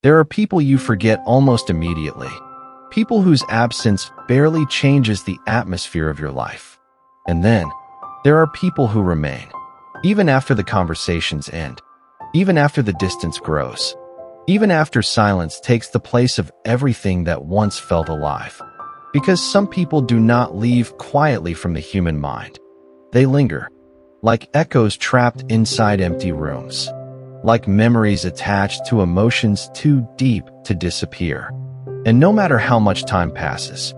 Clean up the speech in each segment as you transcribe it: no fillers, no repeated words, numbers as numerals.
There are people you forget almost immediately, people whose absence barely changes the atmosphere of your life. And then, there are people who remain, even after the conversations end, even after the distance grows, even after silence takes the place of everything that once felt alive. Because some people do not leave quietly from the human mind. They linger, like echoes trapped inside empty rooms, like memories attached to emotions too deep to disappear. And no matter how much time passes,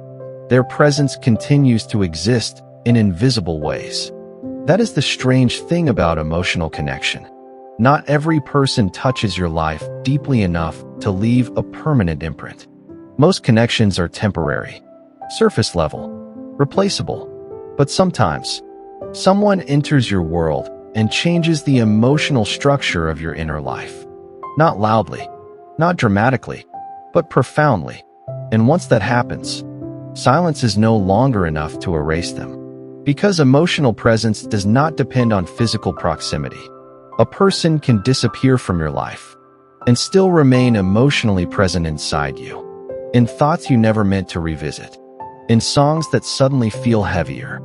their presence continues to exist in invisible ways. That is the strange thing about emotional connection. Not every person touches your life deeply enough to leave a permanent imprint. Most connections are temporary, surface level, replaceable. But sometimes, someone enters your world and changes the emotional structure of your inner life. Not loudly, not dramatically, but profoundly. And once that happens, silence is no longer enough to erase them. Because emotional presence does not depend on physical proximity. A person can disappear from your life and still remain emotionally present inside you, in thoughts you never meant to revisit, in songs that suddenly feel heavier,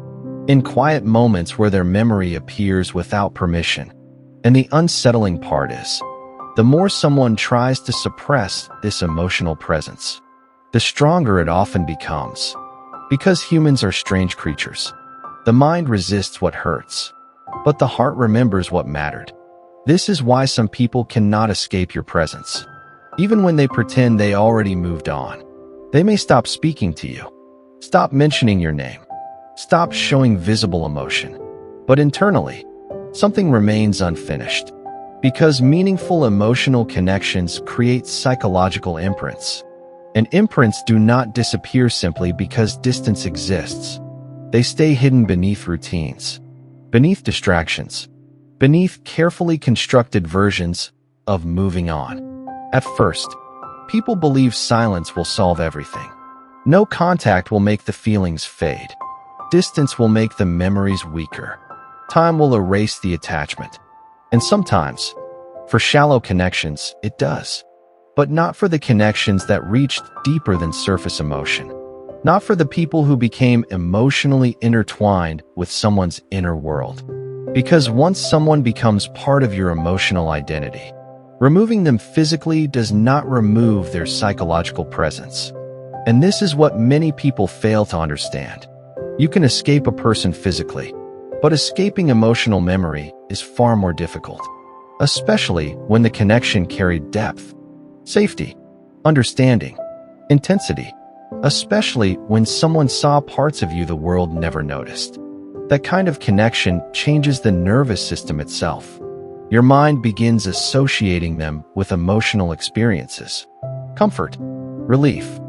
in quiet moments where their memory appears without permission. And the unsettling part is, the more someone tries to suppress this emotional presence, the stronger it often becomes. Because humans are strange creatures. The mind resists what hurts, but the heart remembers what mattered. This is why some people cannot escape your presence. Even when they pretend they already moved on, they may stop speaking to you, stop mentioning your name, stop showing visible emotion. But internally, something remains unfinished. Because meaningful emotional connections create psychological imprints. And imprints do not disappear simply because distance exists. They stay hidden beneath routines, beneath distractions, beneath carefully constructed versions of moving on. At first, people believe silence will solve everything. No contact will make the feelings fade. Distance will make the memories weaker. Time will erase the attachment. And sometimes, for shallow connections, it does. But not for the connections that reached deeper than surface emotion. Not for the people who became emotionally intertwined with someone's inner world. Because once someone becomes part of your emotional identity, removing them physically does not remove their psychological presence. And this is what many people fail to understand. You can escape a person physically, but escaping emotional memory is far more difficult. Especially when the connection carried depth, safety, understanding, intensity. Especially when someone saw parts of you the world never noticed. That kind of connection changes the nervous system itself. Your mind begins associating them with emotional experiences. Comfort, relief,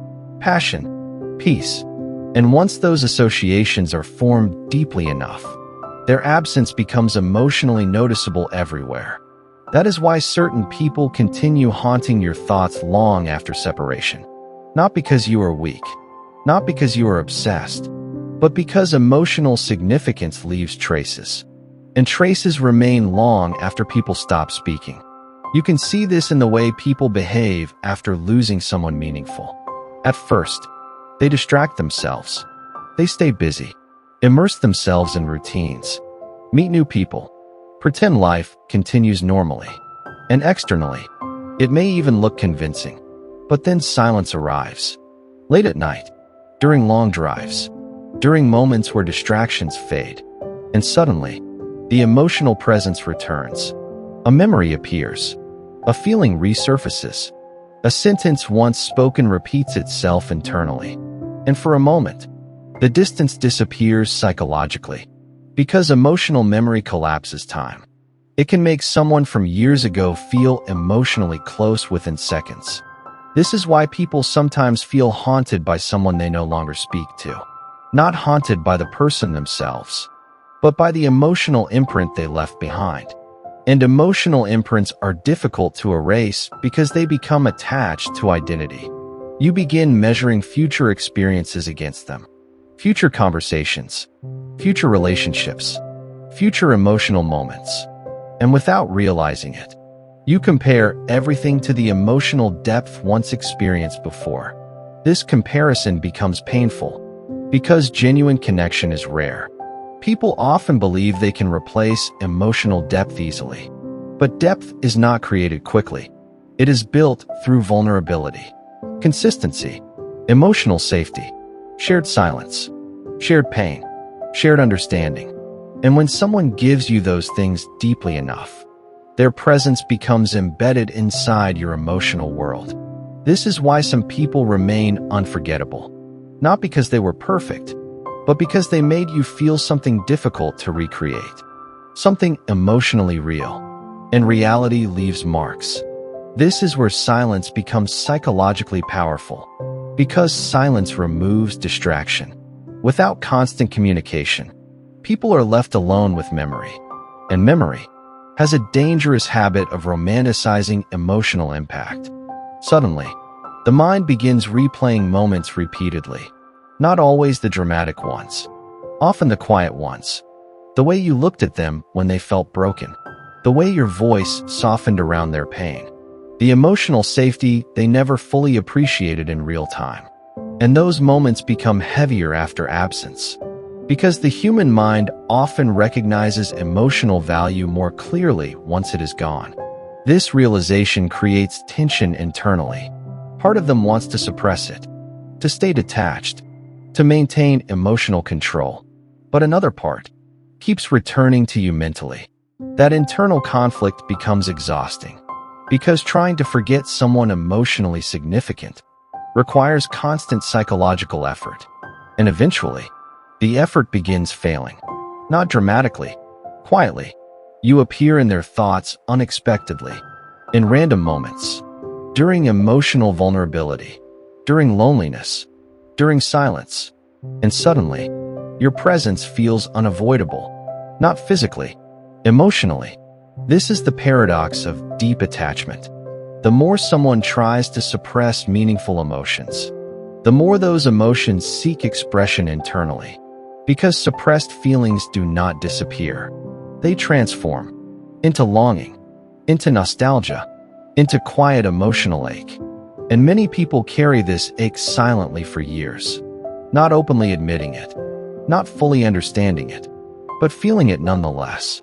passion, peace. And once those associations are formed deeply enough, their absence becomes emotionally noticeable everywhere. That is why certain people continue haunting your thoughts long after separation. Not because you are weak, not because you are obsessed, but because emotional significance leaves traces. And traces remain long after people stop speaking. You can see this in the way people behave after losing someone meaningful. At first, they distract themselves. They stay busy, immerse themselves in routines, meet new people, pretend life continues normally. And externally, it may even look convincing. But then silence arrives. Late at night, during long drives, during moments where distractions fade, and suddenly, the emotional presence returns. A memory appears. A feeling resurfaces. A sentence once spoken repeats itself internally. And for a moment, the distance disappears psychologically. Because emotional memory collapses time. It can make someone from years ago feel emotionally close within seconds. This is why people sometimes feel haunted by someone they no longer speak to. Not haunted by the person themselves, but by the emotional imprint they left behind. And emotional imprints are difficult to erase because they become attached to identity. You begin measuring future experiences against them. Future conversations, future relationships, future emotional moments. And without realizing it, You compare everything to the emotional depth once experienced before. This comparison becomes painful because genuine connection is rare. People often believe they can replace emotional depth easily. But depth is not created quickly. It is built through vulnerability, consistency, emotional safety, shared silence, shared pain, shared understanding. And when someone gives you those things deeply enough, their presence becomes embedded inside your emotional world. This is why some people remain unforgettable. Not because they were perfect, but because they made you feel something difficult to recreate. Something emotionally real. And reality leaves marks. This is where silence becomes psychologically powerful. Because silence removes distraction. Without constant communication, people are left alone with memory. And memory has a dangerous habit of romanticizing emotional impact. Suddenly, the mind begins replaying moments repeatedly. Not always the dramatic ones. Often the quiet ones. The way you looked at them when they felt broken. The way your voice softened around their pain. The emotional safety they never fully appreciated in real time. And those moments become heavier after absence. Because the human mind often recognizes emotional value more clearly once it is gone. This realization creates tension internally. Part of them wants to suppress it, to stay detached, to maintain emotional control. But another part keeps returning to you mentally. That internal conflict becomes exhausting. Because trying to forget someone emotionally significant requires constant psychological effort. And eventually, the effort begins failing. Not dramatically, quietly. You appear in their thoughts unexpectedly, in random moments, during emotional vulnerability, during loneliness, during silence, and suddenly, your presence feels unavoidable. Not physically, emotionally. This is the paradox of deep attachment. The more someone tries to suppress meaningful emotions, the more those emotions seek expression internally. Because suppressed feelings do not disappear. They transform into longing, into nostalgia, into quiet emotional ache. And many people carry this ache silently for years, not openly admitting it, not fully understanding it, but feeling it nonetheless.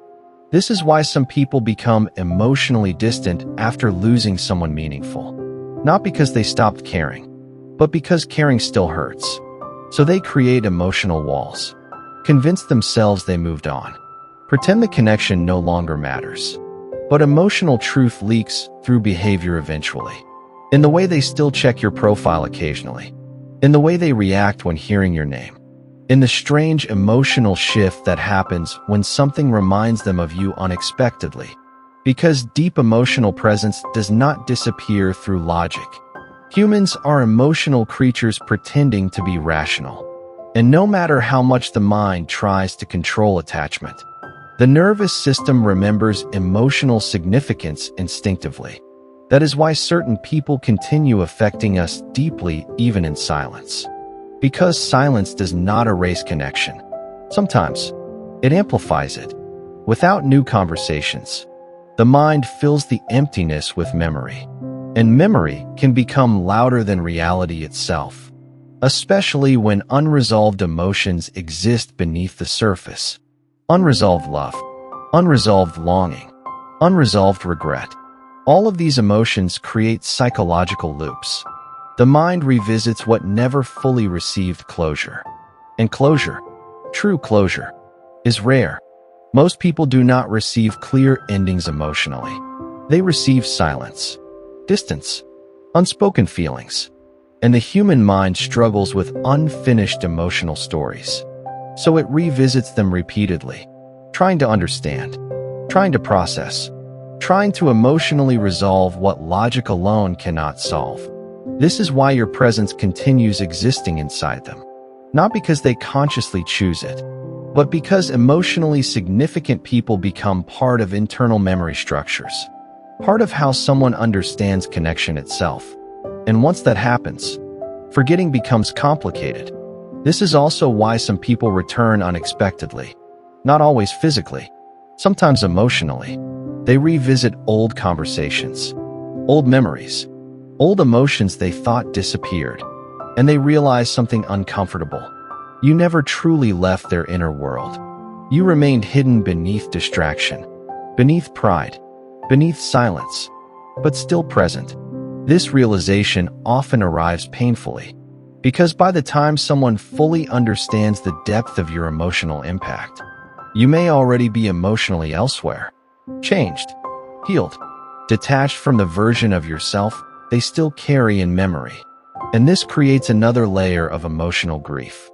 This is why some people become emotionally distant after losing someone meaningful. Not because they stopped caring, but because caring still hurts. So they create emotional walls, convince themselves they moved on, pretend the connection no longer matters. But emotional truth leaks through behavior eventually. In the way they still check your profile occasionally. In the way they react when hearing your name. In the strange emotional shift that happens when something reminds them of you unexpectedly. Because deep emotional presence does not disappear through logic. Humans are emotional creatures pretending to be rational. And no matter how much the mind tries to control attachment, the nervous system remembers emotional significance instinctively. That is why certain people continue affecting us deeply even in silence. Because silence does not erase connection. Sometimes, it amplifies it. Without new conversations, the mind fills the emptiness with memory. And memory can become louder than reality itself. Especially when unresolved emotions exist beneath the surface. Unresolved love, unresolved longing, unresolved regret. All of these emotions create psychological loops. The mind revisits what never fully received closure. And closure, true closure, is rare. Most people do not receive clear endings emotionally. They receive silence, distance, unspoken feelings. And the human mind struggles with unfinished emotional stories. So it revisits them repeatedly, trying to understand, trying to process, trying to emotionally resolve what logic alone cannot solve. This is why your presence continues existing inside them. Not because they consciously choose it, but because emotionally significant people become part of internal memory structures, part of how someone understands connection itself. And once that happens, forgetting becomes complicated. This is also why some people return unexpectedly. Not always physically, sometimes emotionally. They revisit old conversations, old memories, old emotions they thought disappeared, and they realize something uncomfortable. You never truly left their inner world. You remained hidden beneath distraction, beneath pride, beneath silence, but still present. This realization often arrives painfully, because by the time someone fully understands the depth of your emotional impact, you may already be emotionally elsewhere, changed, healed, detached from the version of yourself they still carry in memory. And this creates another layer of emotional grief.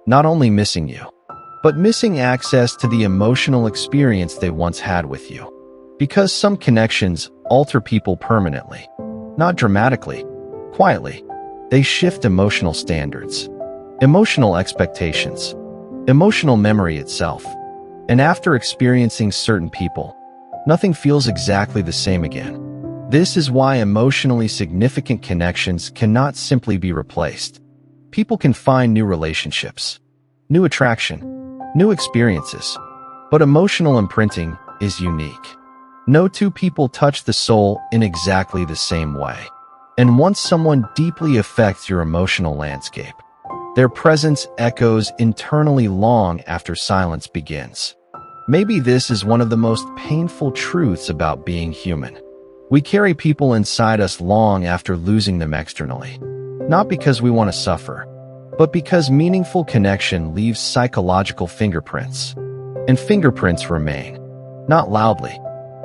Not only missing you, but missing access to the emotional experience they once had with you. Because some connections alter people permanently, not dramatically, quietly. They shift emotional standards, emotional expectations, emotional memory itself. And after experiencing certain people, nothing feels exactly the same again. This is why emotionally significant connections cannot simply be replaced. People can find new relationships, new attraction, new experiences, but emotional imprinting is unique. No two people touch the soul in exactly the same way. And once someone deeply affects your emotional landscape, their presence echoes internally long after silence begins. Maybe this is one of the most painful truths about being human. We carry people inside us long after losing them externally. Not because we want to suffer, but because meaningful connection leaves psychological fingerprints. And fingerprints remain. Not loudly,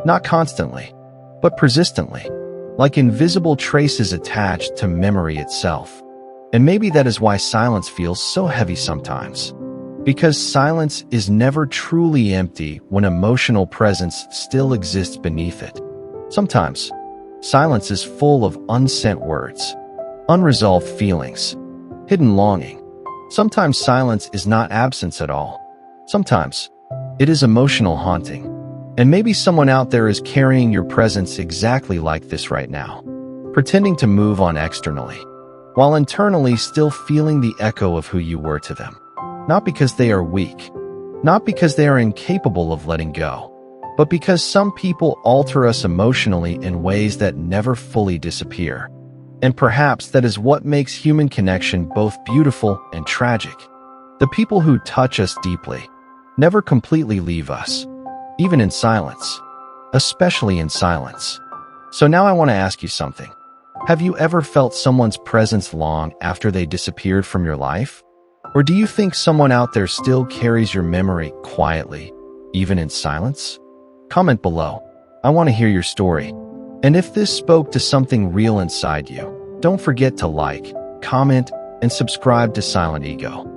not constantly, but persistently, like invisible traces attached to memory itself. And maybe that is why silence feels so heavy sometimes. Because silence is never truly empty when emotional presence still exists beneath it. Sometimes, silence is full of unsent words, unresolved feelings, hidden longing. Sometimes silence is not absence at all. Sometimes, it is emotional haunting. And maybe someone out there is carrying your presence exactly like this right now, pretending to move on externally, while internally still feeling the echo of who you were to them. Not because they are weak, not because they are incapable of letting go, but because some people alter us emotionally in ways that never fully disappear. And perhaps that is what makes human connection both beautiful and tragic. The people who touch us deeply never completely leave us, even in silence, especially in silence. So now I want to ask you something. Have you ever felt someone's presence long after they disappeared from your life? Or do you think someone out there still carries your memory quietly, even in silence? Comment below. I want to hear your story. And if this spoke to something real inside you, don't forget to like, comment, and subscribe to Silent Ego.